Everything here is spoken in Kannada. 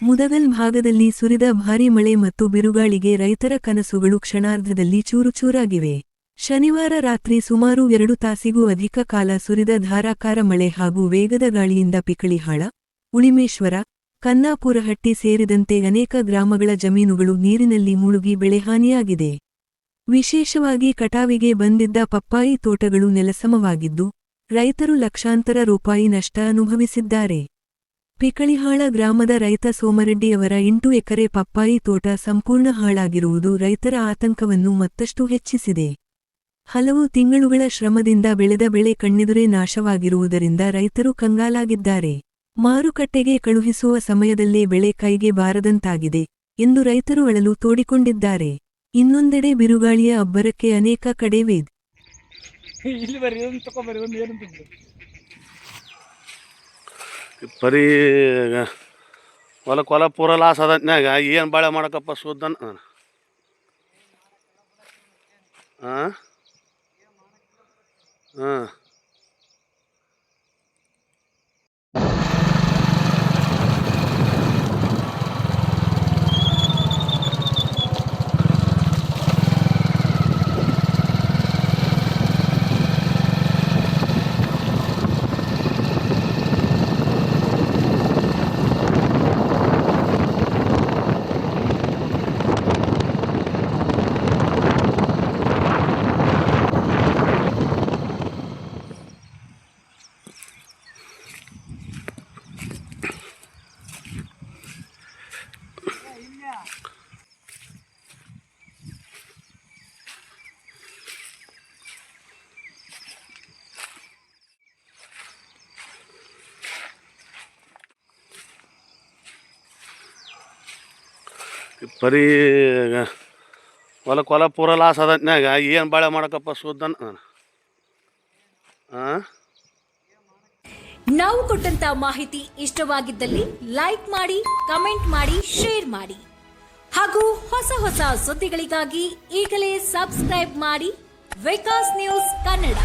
ಮುದಗಲ್ ಭಾಗದಲ್ಲಿ ಸುರಿದ ಭಾರೀ ಮಳೆ ಮತ್ತು ಬಿರುಗಾಳಿಗೆ ರೈತರ ಕನಸುಗಳು ಕ್ಷಣಾರ್ಧದಲ್ಲಿ ಚೂರುಚೂರಾಗಿವೆ. ಶನಿವಾರ ರಾತ್ರಿ ಸುಮಾರು 2 ತಾಸಿಗೂ ಅಧಿಕ ಕಾಲ ಸುರಿದ ಧಾರಾಕಾರ ಮಳೆ ಹಾಗೂ ವೇಗದ ಗಾಳಿಯಿಂದ ಪಿಕಳಿಹಾಳ, ಉಳಿಮೇಶ್ವರ, ಕನ್ನಾಪುರಹಟ್ಟಿ ಸೇರಿದಂತೆ ಅನೇಕ ಗ್ರಾಮಗಳ ಜಮೀನುಗಳು ನೀರಿನಲ್ಲಿ ಮುಳುಗಿ ಬೆಳೆಹಾನಿಯಾಗಿದೆ. ವಿಶೇಷವಾಗಿ ಕಟಾವಿಗೆ ಬಂದಿದ್ದ ಪಪ್ಪಾಯಿ ತೋಟಗಳು ನೆಲಸಮವಾಗಿದ್ದು, ರೈತರು ಲಕ್ಷಾಂತರ ರೂಪಾಯಿ ನಷ್ಟ ಅನುಭವಿಸಿದ್ದಾರೆ. ಪಿಕಳಿಹಾಳ ಗ್ರಾಮದ ರೈತ ಸೋಮರೆಡ್ಡಿಯವರ 8 ಎಕರೆ ಪಪ್ಪಾಯಿ ತೋಟ ಸಂಪೂರ್ಣ ಹಾಳಾಗಿರುವುದು ರೈತರ ಆತಂಕವನ್ನು ಮತ್ತಷ್ಟು ಹೆಚ್ಚಿಸಿದೆ. ಹಲವು ತಿಂಗಳುಗಳ ಶ್ರಮದಿಂದ ಬೆಳೆದ ಬೆಳೆ ಕಣ್ಣೆದುರೇ ನಾಶವಾಗಿರುವುದರಿಂದ ರೈತರು ಕಂಗಾಲಾಗಿದ್ದಾರೆ. ಮಾರುಕಟ್ಟೆಗೆ ಕಳುಹಿಸುವ ಸಮಯದಲ್ಲೇ ಬೆಳೆ ಕೈಗೆ ಬಾರದಂತಾಗಿದೆ ಎಂದು ರೈತರು ಅಳಲು ತೋಡಿಕೊಂಡಿದ್ದಾರೆ. ಇನ್ನೊಂದೆಡೆ ಬಿರುಗಾಳಿಯ ಅಬ್ಬರಕ್ಕೆ ಅನೇಕ ಕಡೆ ಬರೀ ಹೊಲ ಪೂರ ಲಾಸ್ ಆದತ್ನಾಗ ಏನು ಬಾಳೆ ಮಾಡಕಪ್ಪ ಸುದ್ದನ. ಹಾಂ ಹಾಂ ಬರೀ ಹೊಲ ಪೂರ ಲಾಸ್ ಆದತ್ನಾಗ ಏನು ಬಾಳೆ ಮಾಡಕಪ್ಪ ಸುದ್ದನ. ಹಾಂ ನಾವು ಕೊಟ್ಟಂತ ಮಾಹಿತಿ ಇಷ್ಟವಾಗಿದ್ದಲ್ಲಿ ಲೈಕ್ ಮಾಡಿ, ಕಮೆಂಟ್ ಮಾಡಿ, ಶೇರ್ ಮಾಡಿ ಹಾಗೂ ಹೊಸ ಸುದ್ದಿಗಳಿಗಾಗಿ ಈಗಲೇ ಸಬ್ಸ್ಕ್ರೈಬ್ ಮಾಡಿ ವಿಕಾಸ್ ನ್ಯೂಸ್ ಕನ್ನಡ.